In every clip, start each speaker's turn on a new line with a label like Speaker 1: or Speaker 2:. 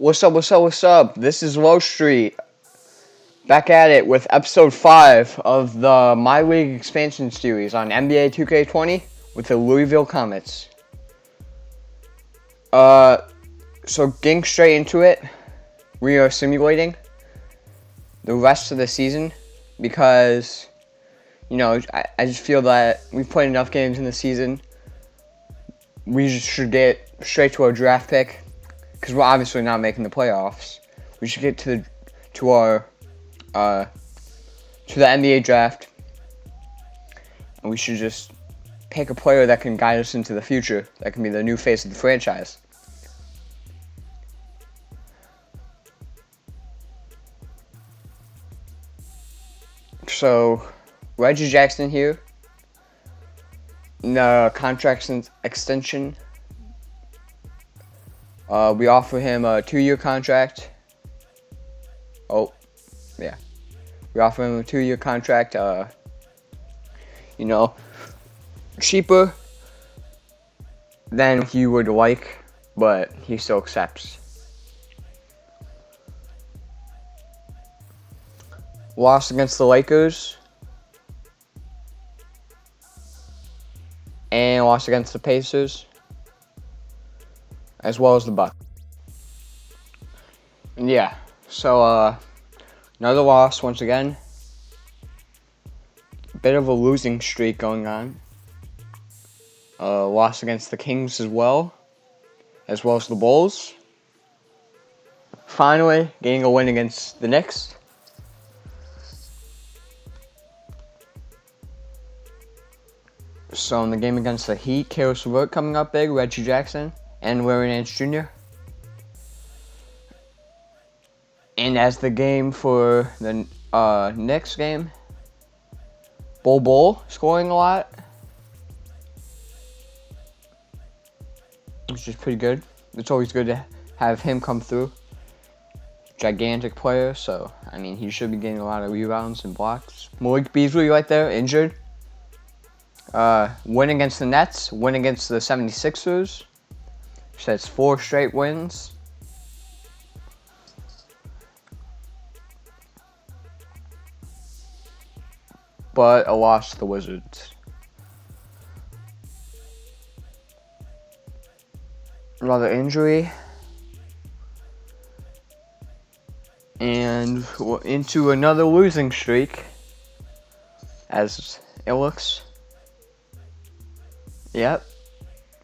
Speaker 1: What's up? This is Low Street. Back at it with episode 5 of the Myleague expansion series on NBA 2k20 with the Louisville Comets. So getting straight into it, we are simulating the rest of the season because, I just feel that we've played enough games in the season. We just should get straight to our draft pick. Because we're obviously not making the playoffs. We should get to the NBA draft, and we should just pick a player that can guide us into the future. That can be the new face of the franchise. So, Reggie Jackson here. The contract extension. We offer him a 2-year contract. We offer him a 2-year contract. Cheaper than he would like, but he still accepts. Lost against the Lakers. And lost against the Pacers. As well as the Bucks. Yeah, so another loss once again. Bit of a losing streak going on. Loss against the Kings as well as the Bulls. Finally, getting a win against the Knicks. So in the game against the Heat, Karis LeVert coming up big, Reggie Jackson. And Larry Nance Jr. And as the game for the next game, Bol scoring a lot, which is pretty good. It's always good to have him come through. Gigantic player, so he should be getting a lot of rebounds and blocks. Malik Beasley right there, injured. Win against the Nets, win against the 76ers. That's 4 straight wins. But a loss to the Wizards. Another injury. And we're into another losing streak. As it looks. Yep.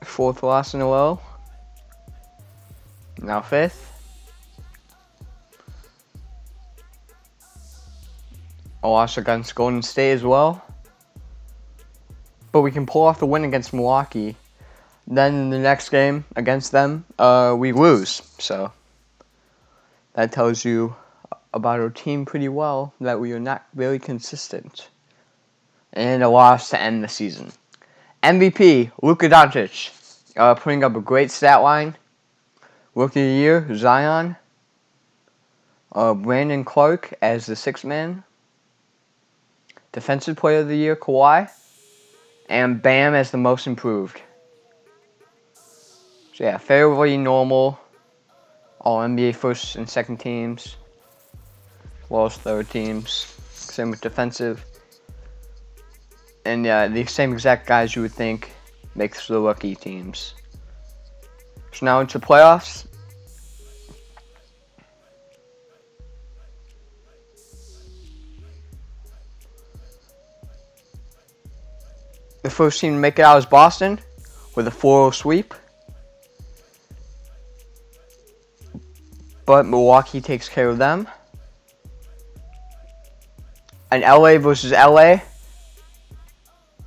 Speaker 1: 4th loss in a row. Now 5th. A loss against Golden State as well. But we can pull off the win against Milwaukee. Then in the next game against them, we lose. So that tells you about our team pretty well, that we are not very consistent. And a loss to end the season. MVP, Luka Doncic, putting up a great stat line. Rookie of the Year, Zion. Brandon Clark as the 6th man. Defensive Player of the Year, Kawhi. And Bam as the most improved. So yeah, fairly normal. All NBA first and second teams. As well as third teams. Same with defensive. And yeah, the same exact guys you would think makes the rookie teams. So now into playoffs. The first team to make it out is Boston with a 4-0 sweep. But Milwaukee takes care of them. And LA versus LA.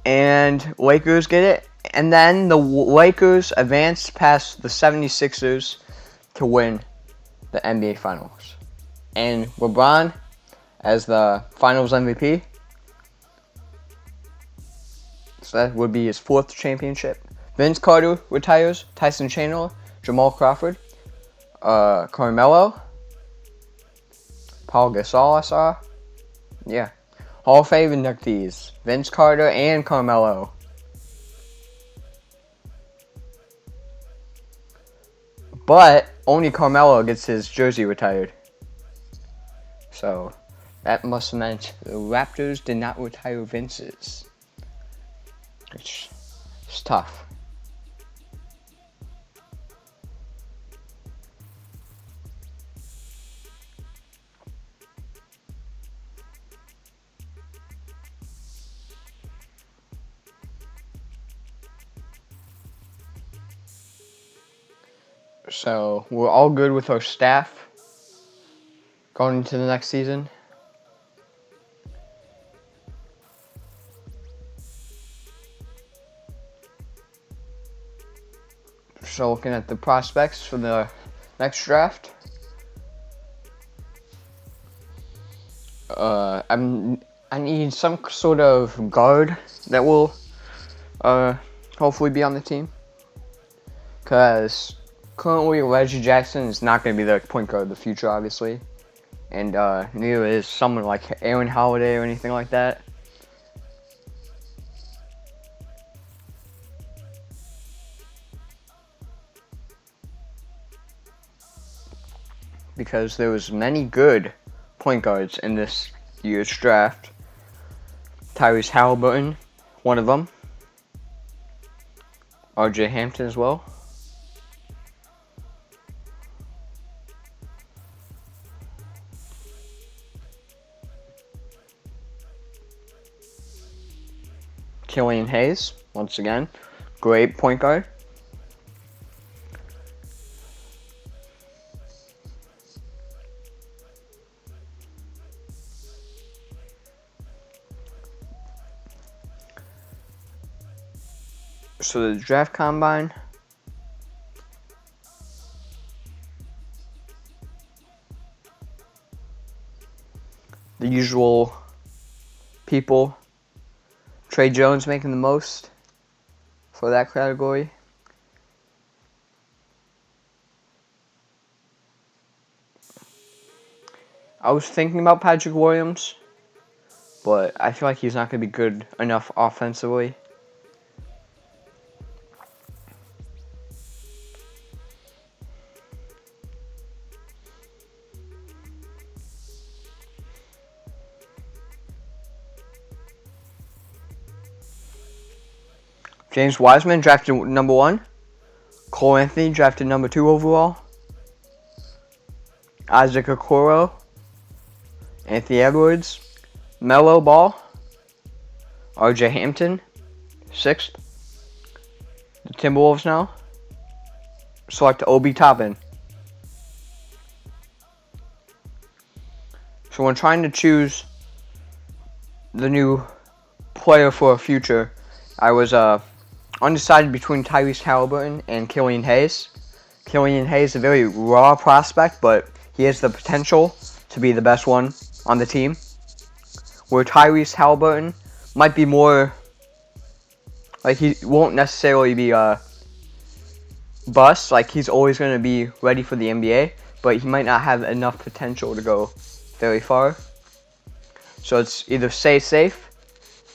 Speaker 1: And Lakers get it. And then the Lakers advance past the 76ers to win the NBA Finals. And LeBron as the Finals MVP. So that would be his 4th championship. Vince Carter retires. Tyson Chandler. Jamal Crawford. Carmelo. Paul Gasol, I saw. Yeah. Hall of Fame inductees. Vince Carter and Carmelo. But only Carmelo gets his jersey retired. So that must have meant the Raptors did not retire Vince's. It's tough. So we're all good with our staff going into the next season. So looking at the prospects for the next draft, I need some sort of guard that will hopefully be on the team, because currently Reggie Jackson is not going to be the point guard of the future, obviously, and neither is someone like Aaron Holiday or anything like that. Because there was many good point guards in this year's draft. Tyrese Halliburton, one of them. RJ Hampton as well. Killian Hayes, once again, great point guard. So the draft combine, the usual people. Trey Jones making the most for that category. I was thinking about Patrick Williams, but I feel like he's not going to be good enough offensively. James Wiseman drafted number 1. Cole Anthony drafted number 2 overall. Isaac Okoro, Anthony Edwards, Melo Ball, RJ Hampton, 6th. The Timberwolves now select Obi Toppin. So when trying to choose the new player for a future, I was undecided between Tyrese Halliburton and Killian Hayes. Killian Hayes is a very raw prospect, but he has the potential to be the best one on the team. Where Tyrese Halliburton might be more, like, he won't necessarily be a bust, like he's always going to be ready for the NBA, but he might not have enough potential to go very far. So it's either stay safe,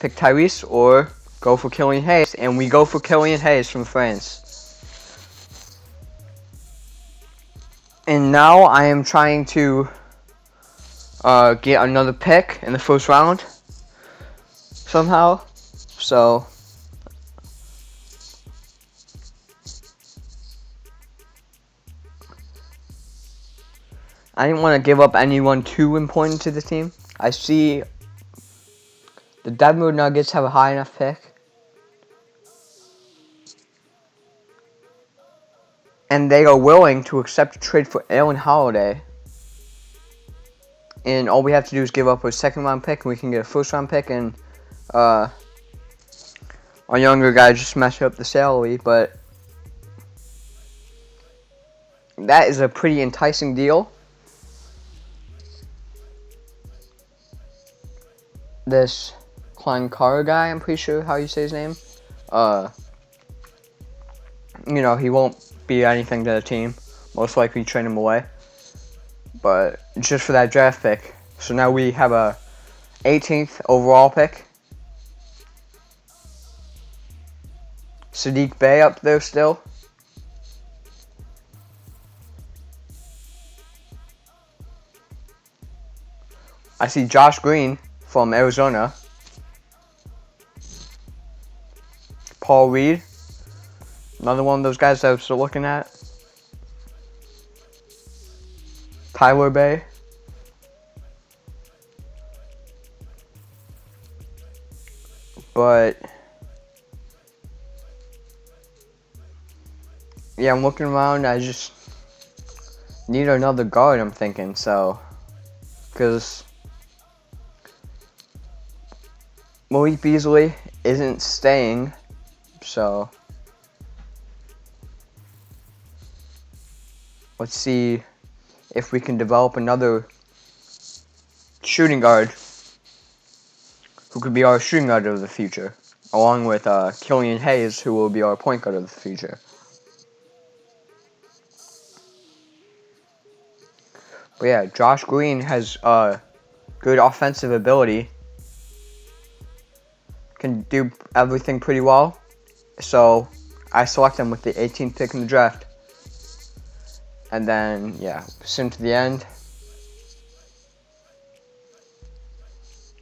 Speaker 1: pick Tyrese, or go for Killian Hayes, and we go for Killian Hayes from France. And now I am trying to get another pick in the first round somehow. So I didn't want to give up anyone too important to the team. I see the Denver Nuggets have a high enough pick. And they are willing to accept a trade for Aaron Holiday. And all we have to do is give up a second-round pick, and we can get a first-round pick, and our younger guy just messed up the salary. But that is a pretty enticing deal. This Klein Carr guy, I'm pretty sure how you say his name. You know, he won't be anything to the team. Most likely trade him away. But just for that draft pick. So now we have a 18th overall pick. Sadiq Bey up there still. I see Josh Green from Arizona. Paul Reed, another one of those guys that I was still looking at. Tyler Bay. But yeah, I'm looking around. I just need another guard, I'm thinking. So, because Malik Beasley isn't staying. So, let's see if we can develop another shooting guard who could be our shooting guard of the future, along with Killian Hayes, who will be our point guard of the future. But yeah, Josh Green has good offensive ability, can do everything pretty well. So I select him with the 18th pick in the draft. And then, yeah, soon to the end.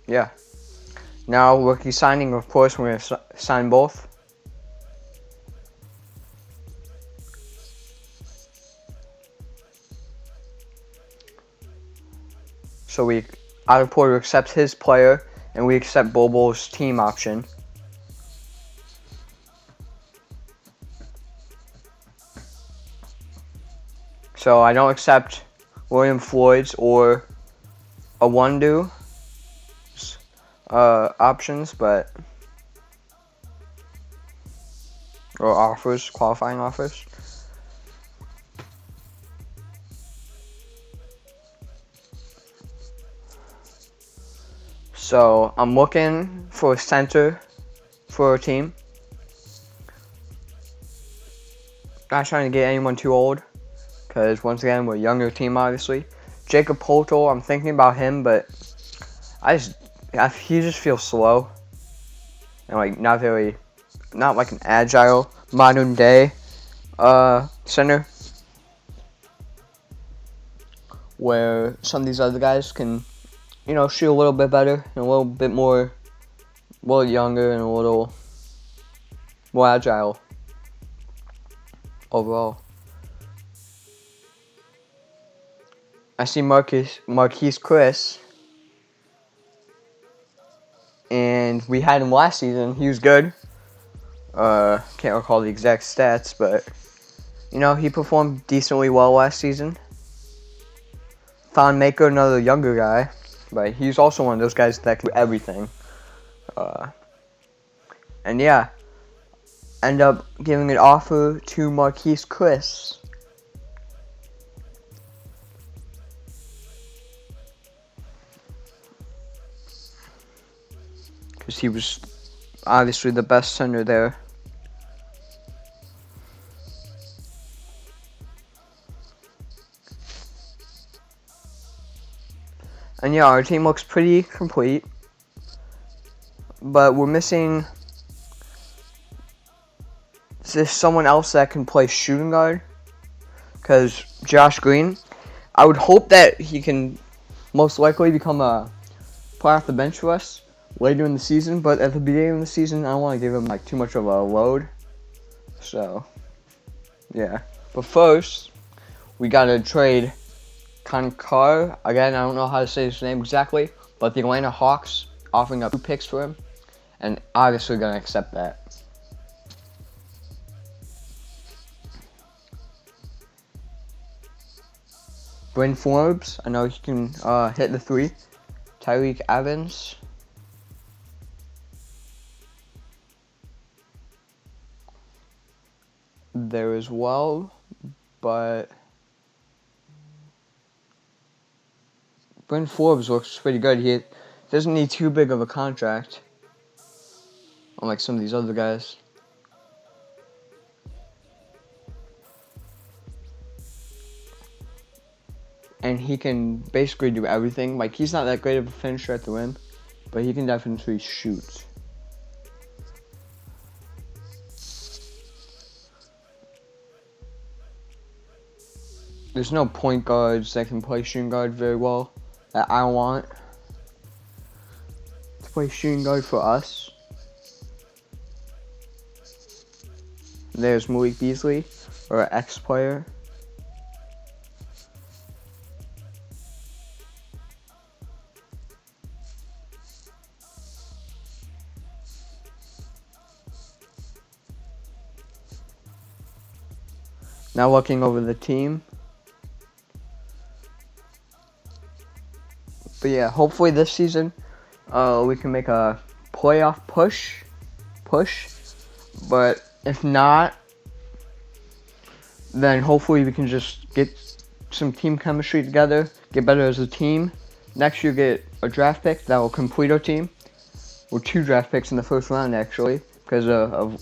Speaker 1: Yeah. Now, rookie signing, of course, we're going to sign both. So Otto Porter accepts his player, and we accept Bobo's team option. So I don't accept William Floyd's or Awundu options, but or offers, qualifying offers. So I'm looking for a center for a team. Not trying to get anyone too old, because once again we're a younger team, obviously. Jacob Poltel, I'm thinking about him, but he just feels slow and like not like an agile modern day center, where some of these other guys can, shoot a little bit better and a little bit more, a little younger and a little more agile overall. I see Marquise Chris, and we had him last season. He was good. Can't recall the exact stats, but he performed decently well last season. Thon Maker, another younger guy, but he's also one of those guys that can do everything. And yeah, end up giving an offer to Marquise Chris. Because he was obviously the best center there. And yeah, our team looks pretty complete. But we're missing someone else that can play shooting guard. Because Josh Green, I would hope that he can most likely become a player off the bench for us later in the season. But at the beginning of the season, I don't want to give him like too much of a load. So, yeah. But first, we got to trade Konkar. Again, I don't know how to say his name exactly, but the Atlanta Hawks offering up 2 picks for him, and obviously going to accept that. Bryn Forbes, I know he can hit the 3. Tyreek Evans. There as well, but Bryn Forbes looks pretty good. He doesn't need too big of a contract, unlike some of these other guys. And he can basically do everything. Like, he's not that great of a finisher at the rim, but he can definitely shoot. There's no point guards that can play shooting guard very well that I want. play shooting guard for us. There's Malik Beasley, our ex-player. Now looking over the team. But yeah, hopefully this season we can make a playoff push. But if not, then hopefully we can just get some team chemistry together, get better as a team. Next year get a draft pick that will complete our team. Or 2 draft picks in the first round actually, because of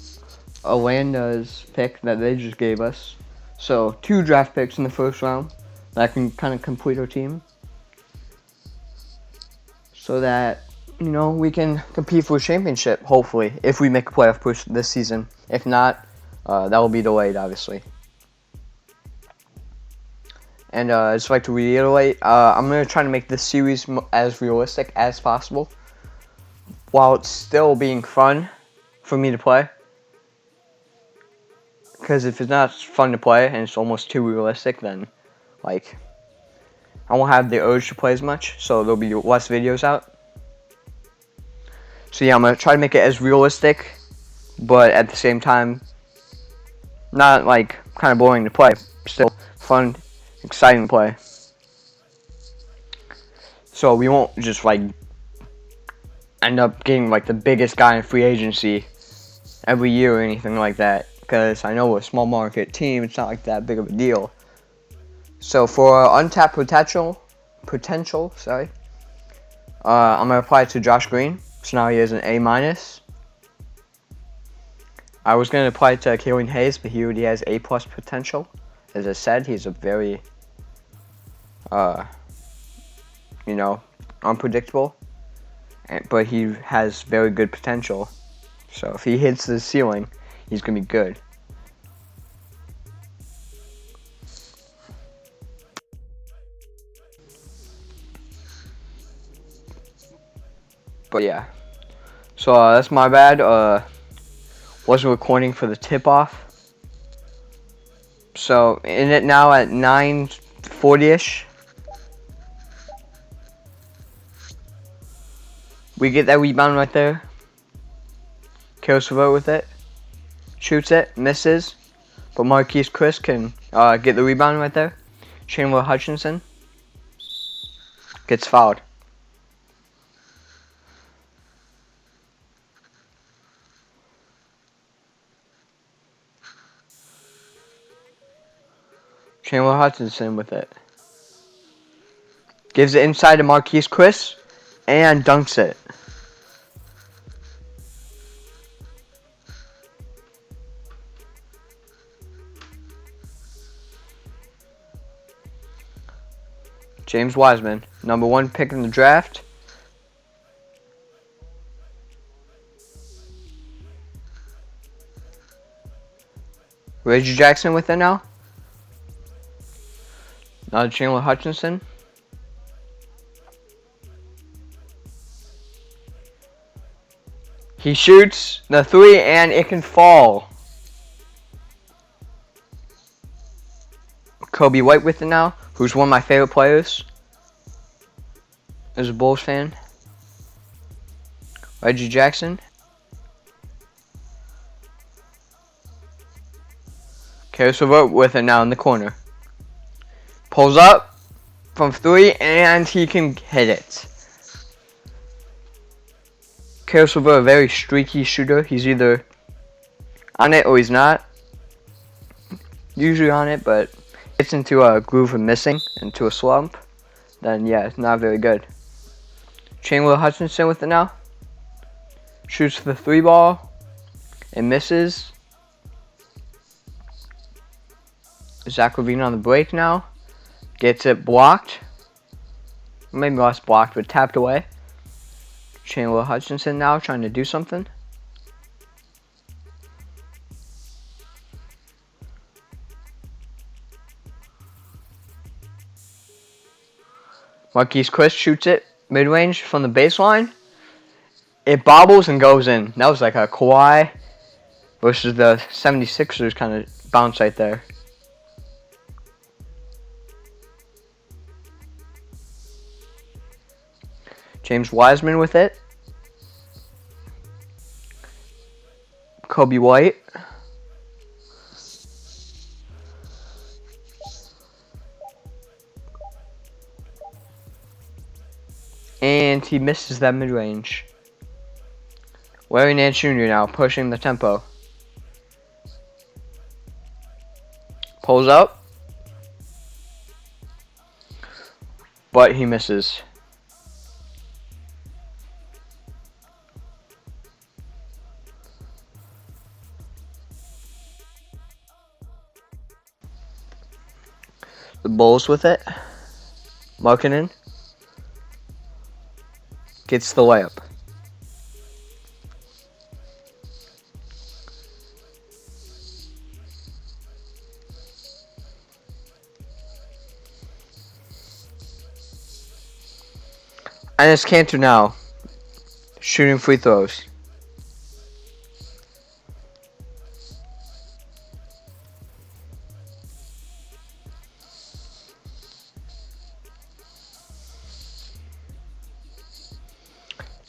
Speaker 1: Atlanta's pick that they just gave us. So 2 draft picks in the first round that can kind of complete our team. So that, you know, we can compete for a championship, hopefully, if we make a playoff push this season. If not, that will be delayed, obviously. And I'd just like to reiterate, I'm going to try to make this series as realistic as possible, while it's still being fun for me to play. Because if it's not fun to play, and it's almost too realistic, then, like, I won't have the urge to play as much, so there'll be less videos out. So yeah, I'm going to try to make it as realistic, but at the same time, not like kind of boring to play. Still fun, exciting to play. So we won't just like end up getting like the biggest guy in free agency every year or anything like that. Because I know we're a small market team, it's not like that big of a deal. So for untapped potential, I'm gonna apply it to Josh Green. So now he has an A-. I was gonna apply it to Killian Hayes, but he already has A+ potential. As I said, he's a very, you know, unpredictable, but he has very good potential. So if he hits the ceiling, he's gonna be good. But yeah, so that's my bad. Wasn't recording for the tip-off. So in it now at 9:40ish. We get that rebound right there. Kosovo with it, shoots it, misses, but Marquise Chris can get the rebound right there. Chandler Hutchinson gets fouled. Chandler Hutchinson with it. Gives it inside to Marquise Chris and dunks it. James Wiseman, #1 pick in the draft. Reggie Jackson with it now. Now Chandler Hutchinson. He shoots the 3 and it can fall. Kobe White with it now, who's one of my favorite players as a Bulls fan. Reggie Jackson. Kosovo with it now in the corner. Pulls up from 3 and he can hit it. Kosovo, a very streaky shooter. He's either on it or he's not. Usually on it, but gets into a groove of missing, into a slump, then yeah, it's not very good. Chandler Hutchinson with it now. Shoots the 3 ball and misses. Zach LaVine on the break now. Gets it blocked. Maybe less blocked, but tapped away. Chandler Hutchinson now trying to do something. Marquise Chris shoots it mid-range from the baseline. It bobbles and goes in. That was like a Kawhi versus the 76ers kind of bounce right there. James Wiseman with it. Kobe White. And he misses that mid-range. Larry Nance Jr. now pushing the tempo. Pulls up. But he misses. The Bulls with it. Markkanen gets the layup. And it's Cantor now shooting free throws.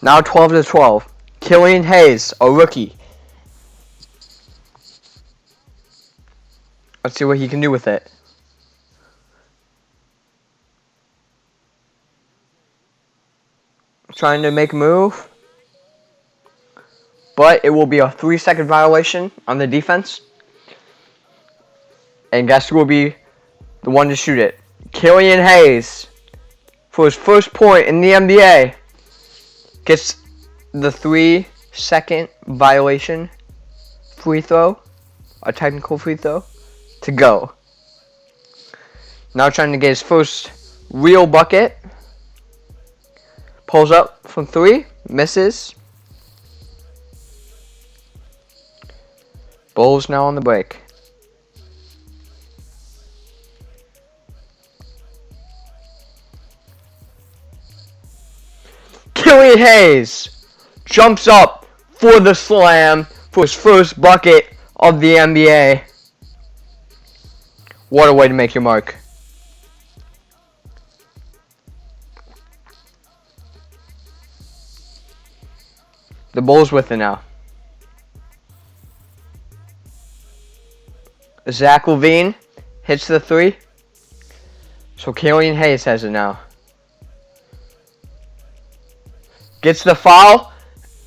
Speaker 1: Now 12-12. Killian Hayes, a rookie. Let's see what he can do with it. Trying to make a move. But it will be a 3-second violation on the defense. And guess who will be the one to shoot it? Killian Hayes, for his first point in the NBA, gets the 3-second violation free throw, a technical free throw, to go. Now trying to get his first real bucket. Pulls up from 3, misses. Bulls now on the break. Killian Hayes jumps up for the slam for his first bucket of the NBA. What a way to make your mark. The Bulls with it now. Zach LaVine hits the 3. So Killian Hayes has it now. Gets the foul.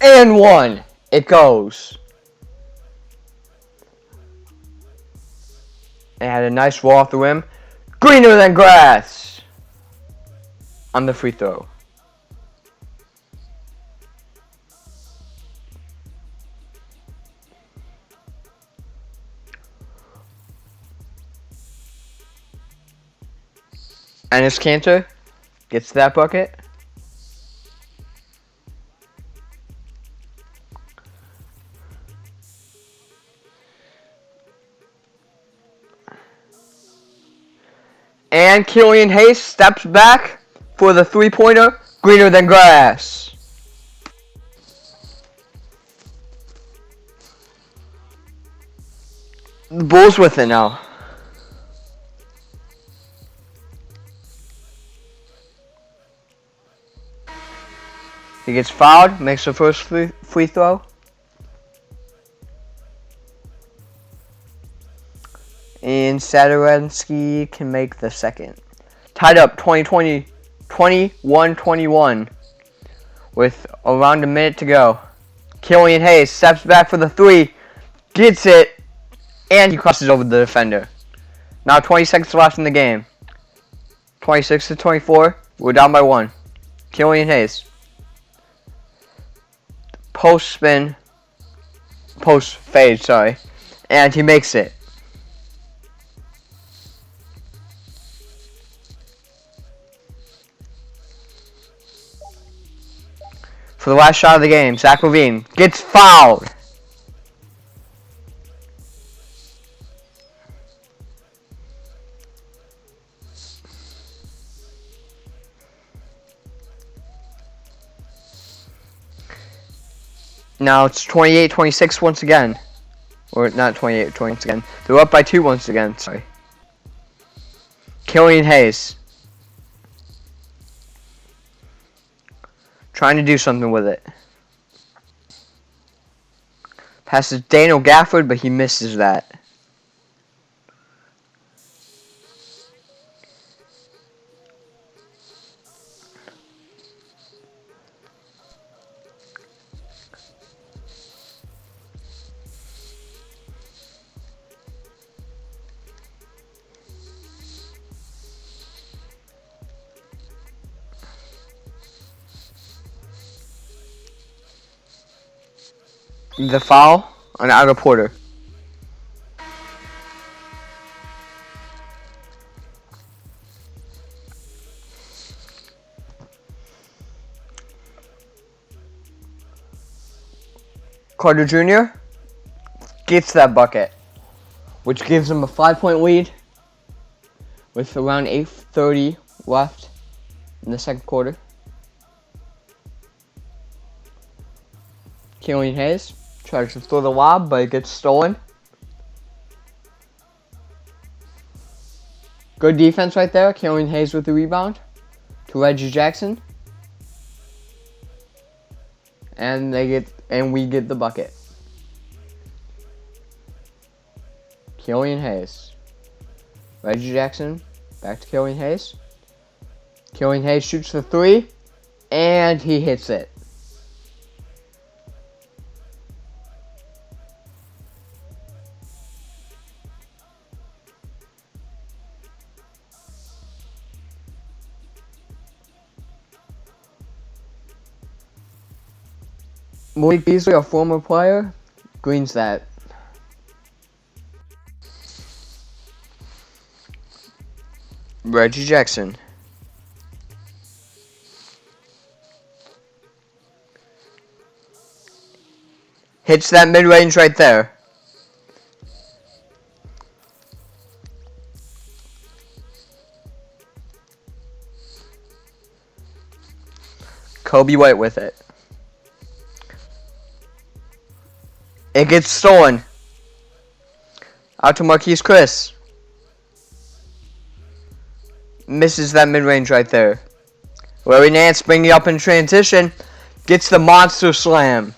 Speaker 1: And 1. It goes. It had a nice roll off the rim. Greener than grass. On the free throw. And his Cantor gets that bucket. And Killian Hayes steps back for the 3-pointer, greener than grass. The Bulls with it now. He gets fouled, makes the first free throw. And Sadorensky can make the second. Tied up 21-21 with around a minute to go. Killian Hayes steps back for the 3, gets it, and he crosses over the defender. Now 20 seconds left in the game. 26-24, we're down by 1. Killian Hayes. Post fade, sorry. And he makes it. For the last shot of the game, Zach LaVine gets fouled. Now it's 28-26 once again. Or not 28-20 once again. They're up by 2 once again. Sorry. Killian Hayes. Trying to do something with it. Passes Daniel Gafford, but he misses that. The foul on Otto Porter. Carter Jr. gets that bucket, which gives him a 5-point lead with around 8:30 left in the second quarter. Killian Hayes tries to throw the lob, but it gets stolen. Good defense right there. Killian Hayes with the rebound to Reggie Jackson. And we get the bucket. Killian Hayes. Reggie Jackson. Back to Killian Hayes. Killian Hayes shoots the 3. And he hits it. Malik Beasley, a former player, greens that. Reggie Jackson. Hits that mid-range right there. Kobe White with it. It gets stolen. Out to Marquise Chris. Misses that mid-range right there. Larry Nance bringing it up in transition. Gets the monster slam.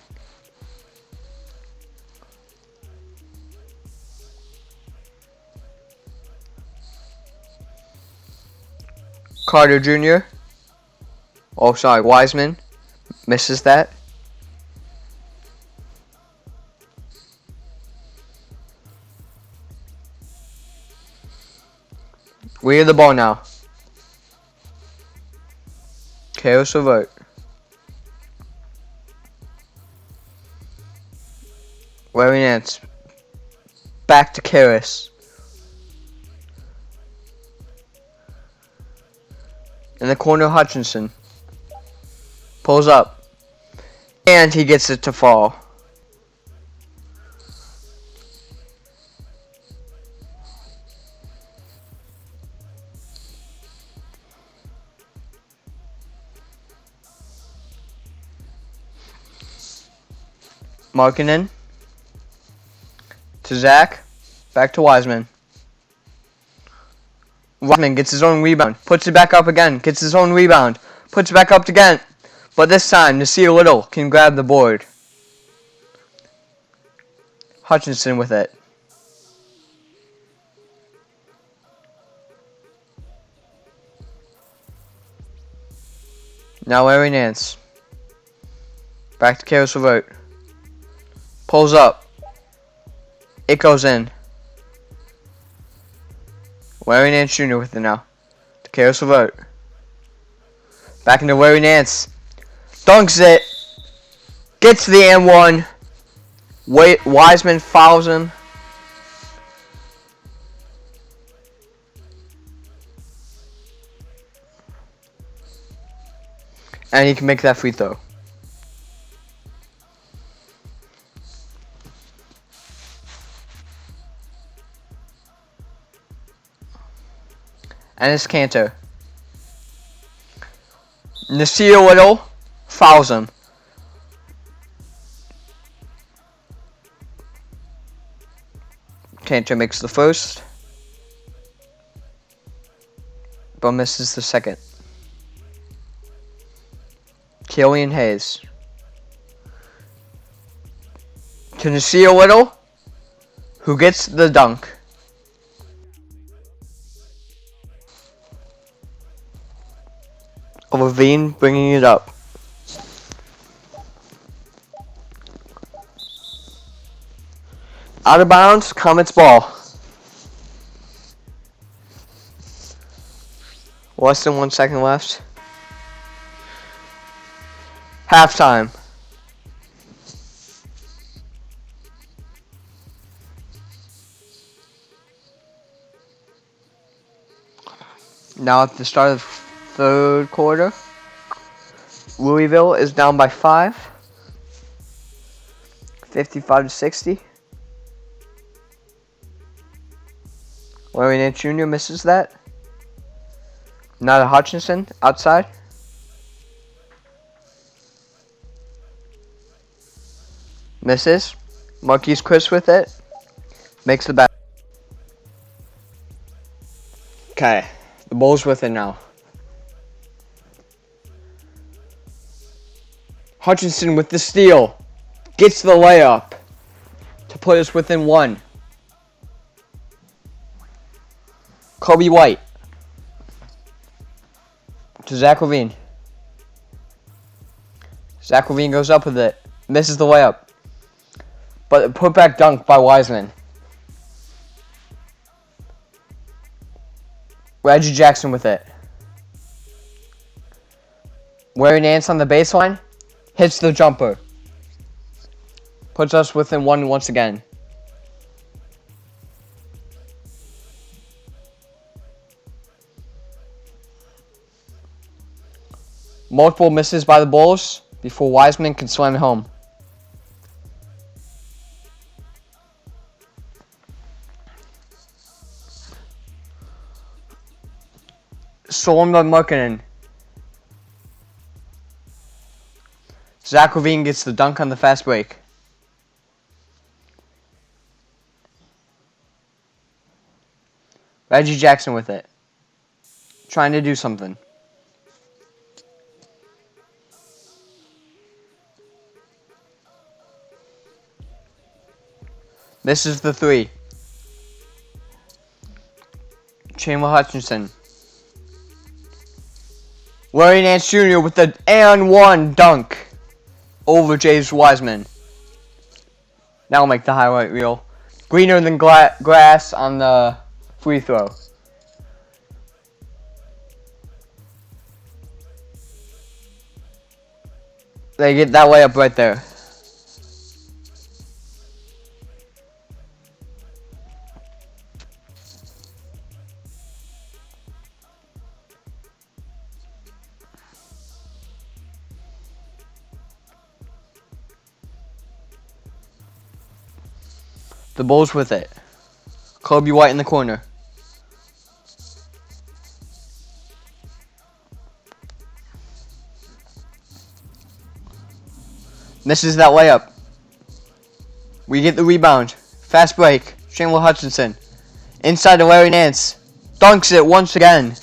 Speaker 1: Carter Jr. Oh, sorry, Wiseman. Misses that. We have the ball now. Chaos Avert. Larry Nance. Back to Karras. In the corner, Hutchinson. Pulls up. And he gets it to fall. Markkanen to Zach, back to Wiseman. Wiseman gets his own rebound, puts it back up again, gets his own rebound, puts it back up again. But this time, Nasir Little can grab the board. Hutchinson with it. Now Larry Nance. Back to Karis LeVert. Pulls up. It goes in. Larry Nance Jr. with it now. To Karis LeVert. Back into Larry Nance. Dunks it. Gets to the and 1. Wiseman fouls him. And he can make that free throw. And it's Cantor. Nasir Little fouls him. Cantor makes the first, but misses the second. Killian Hayes. To Nasir Little, who gets the dunk. Levine bringing it up. Out of bounds, Comets ball. Less than 1 second left. Halftime. Now at the start of the third quarter, Louisville is down by 5. 55-60. Larry Nance Jr. misses that. Nada Hutchinson outside. Misses. Marquise Chris with it. Makes the basket. Okay. The Bulls with it now. Hutchinson with the steal. Gets the layup to put us within 1. Kobe White to Zach Levine. Zach Levine goes up with it. Misses the layup. But a putback dunk by Wiseman. Reggie Jackson with it. Larry Nance on the baseline. Hits the jumper. Puts us within 1 once again. Multiple misses by the Bulls before Wiseman can slam it home. Stolen by Markkanen. Zach Levine gets the dunk on the fast break. Reggie Jackson with it. Trying to do something. This is the 3. Chandler Hutchinson. Larry Nance Jr. with the and 1 dunk over James Wiseman. Now I'll make the highlight reel. Greener than grass on the free throw. They get that layup right there. The Bulls with it. Kobe White in the corner. Misses that layup. We get the rebound. Fast break. Chandler Hutchinson. Inside to Larry Nance. Dunks it once again.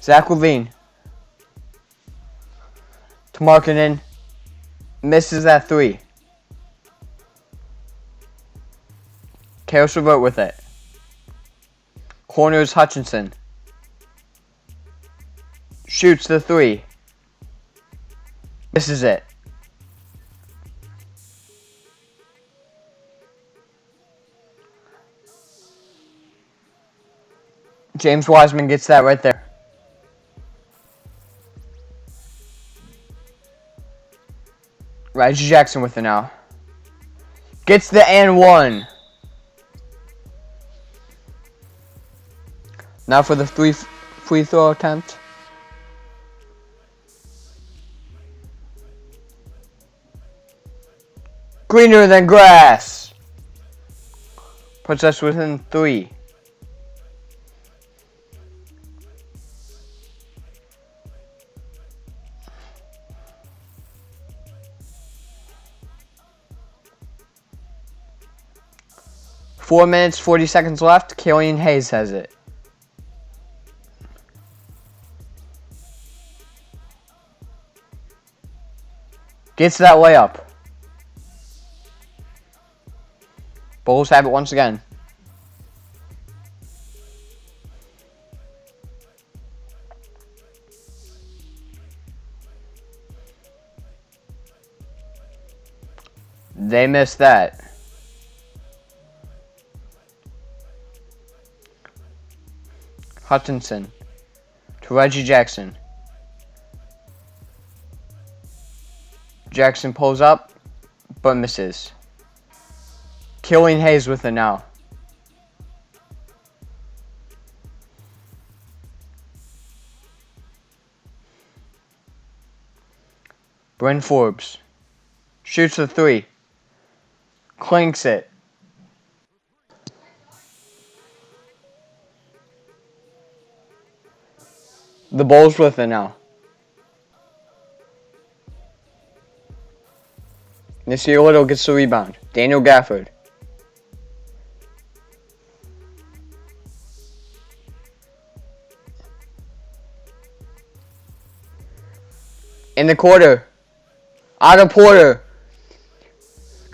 Speaker 1: Zach Levine to Markkanen. Misses that 3. Karis LeVert with it. Corners Hutchinson. Shoots the 3. Misses it. James Wiseman gets that right there. Reggie Jackson with it now. Gets the and 1. Now for the free throw attempt. Greener than grass. Puts us within 3. 4 minutes, 40 seconds left. Killian Hayes has it. Gets that layup. Bulls have it once again. They missed that. Hutchinson to Reggie Jackson. Jackson pulls up, but misses. Killian Hayes with it now. Bryn Forbes shoots the 3. Clinks it. The Bulls with it now. Nasir Little gets the rebound. Daniel Gafford. In the quarter. Otto Porter.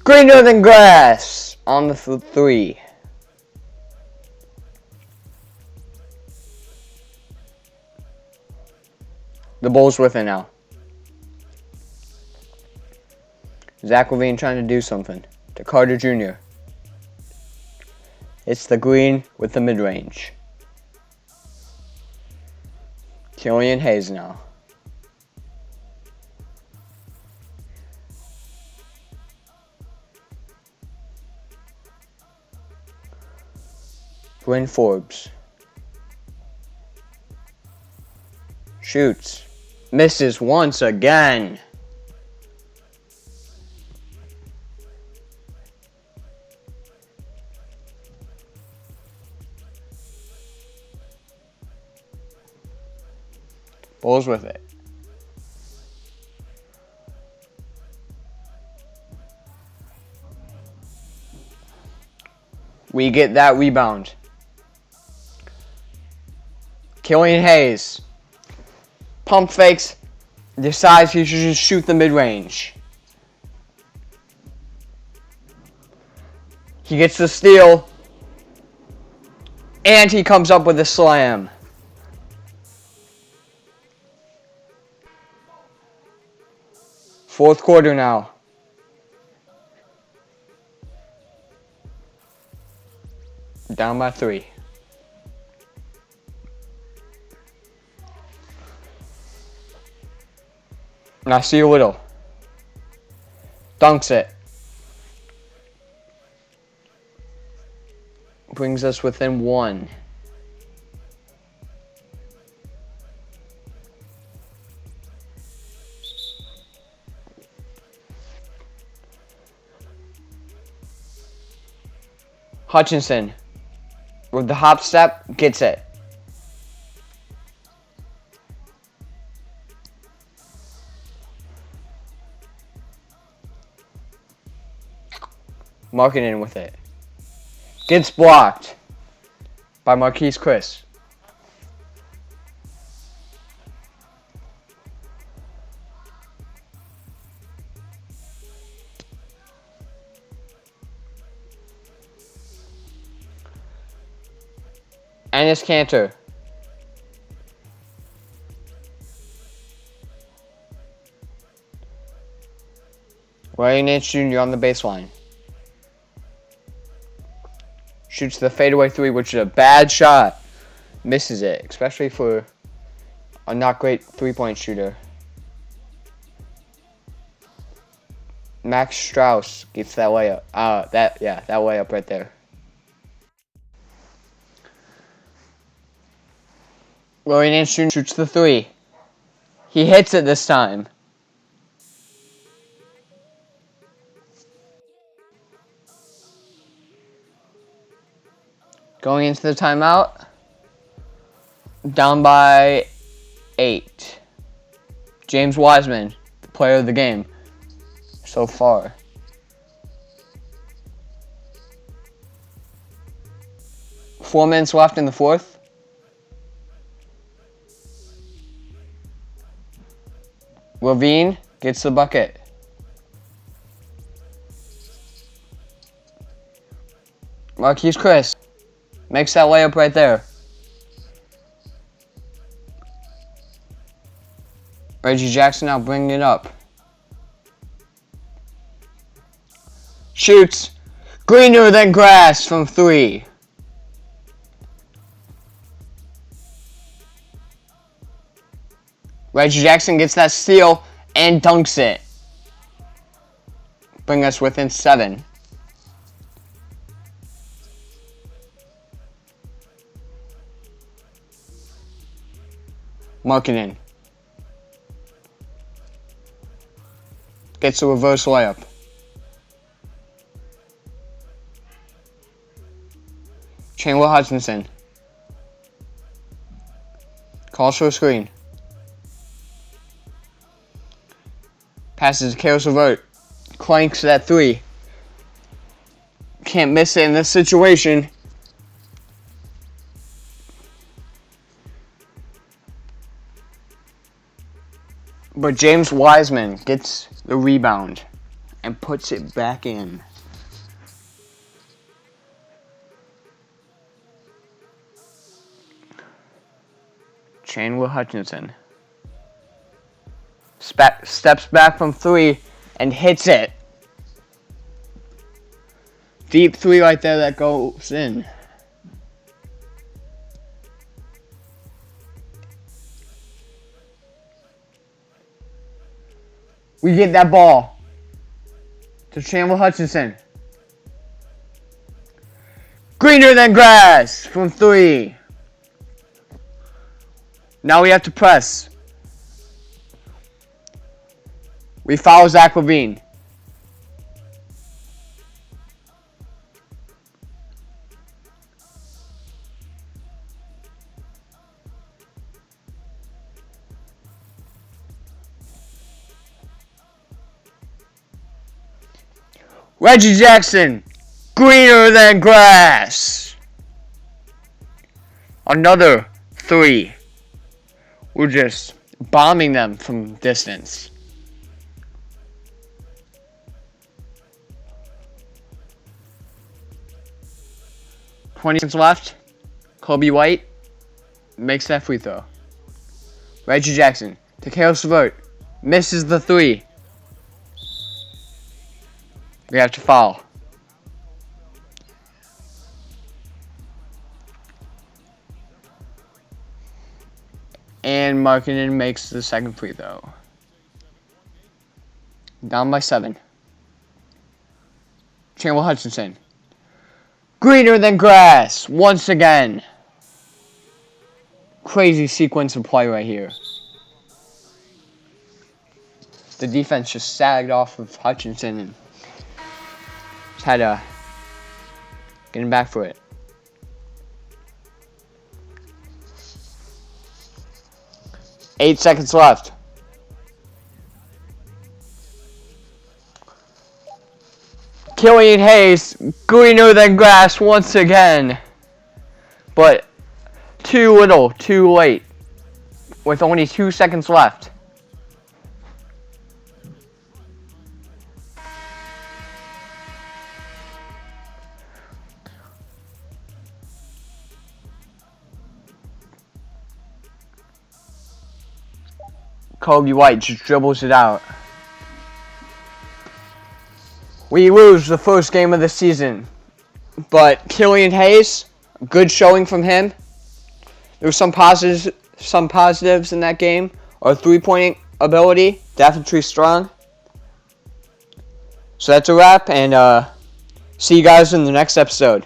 Speaker 1: Greener than grass on the 3. The Bulls with it now. Zach Levine trying to do something to Carter Jr. It's the green with the mid-range. Killian Hayes now. Bryn Forbes. Shoots. Misses once again. Bulls with it. We get that rebound. Killian Hayes. Pump fakes. Decides he should just shoot the mid-range. He gets the steal. And he comes up with a slam. Fourth quarter now. Down by 3. Nasir Little. Dunks it. Brings us within 1. Hutchinson, with the hop step, gets it. Marketing with it. Gets blocked by Marquise Chris. Enes Kanter. Larry Nance Jr. on the baseline. Shoots the fadeaway 3, which is a bad shot. Misses it, especially for a not great 3-point shooter. Max Strauss gets that layup. That layup right there. Larry Nance Jr. shoots the 3. He hits it this time. Going into the timeout, down by 8. James Wiseman, the player of the game so far. 4 minutes left in the fourth. Levine gets the bucket. Marquise Chris makes that layup right there. Reggie Jackson now bringing it up. Shoots. Greener than grass from 3. Reggie Jackson gets that steal and dunks it. Bring us within 7. Markkanen gets a reverse layup. Chandler Hutchinson calls for a screen. Passes to Karis LeVert. Clanks that 3. Can't miss it in this situation. But James Wiseman gets the rebound and puts it back in. Chandler Hutchinson steps back from 3 and hits it. Deep 3 right there that goes in. We get that ball to Chandler Hutchinson. Greener than grass from 3. Now we have to press. We foul Zach LaVine. Reggie Jackson, greener than grass. Another 3. We're just bombing them from distance. $20 seconds left. Kobe White makes that free throw. Reggie Jackson to Karis LeVert. Misses the 3. We have to foul. And Markkanen makes the second free throw. Down by 7. Chandler Hutchinson. Greener than grass once again. Crazy sequence of play right here. The defense just sagged off of Hutchinson and just had to get him back for it. Eight seconds left. Killian Hayes, greener than grass once again. But too little, too late. With only 2 seconds left. Kobe White just dribbles it out. We lose the first game of the season. But Killian Hayes, good showing from him. There were some positives in that game. Our three-point ability, definitely strong. So that's a wrap, and see you guys in the next episode.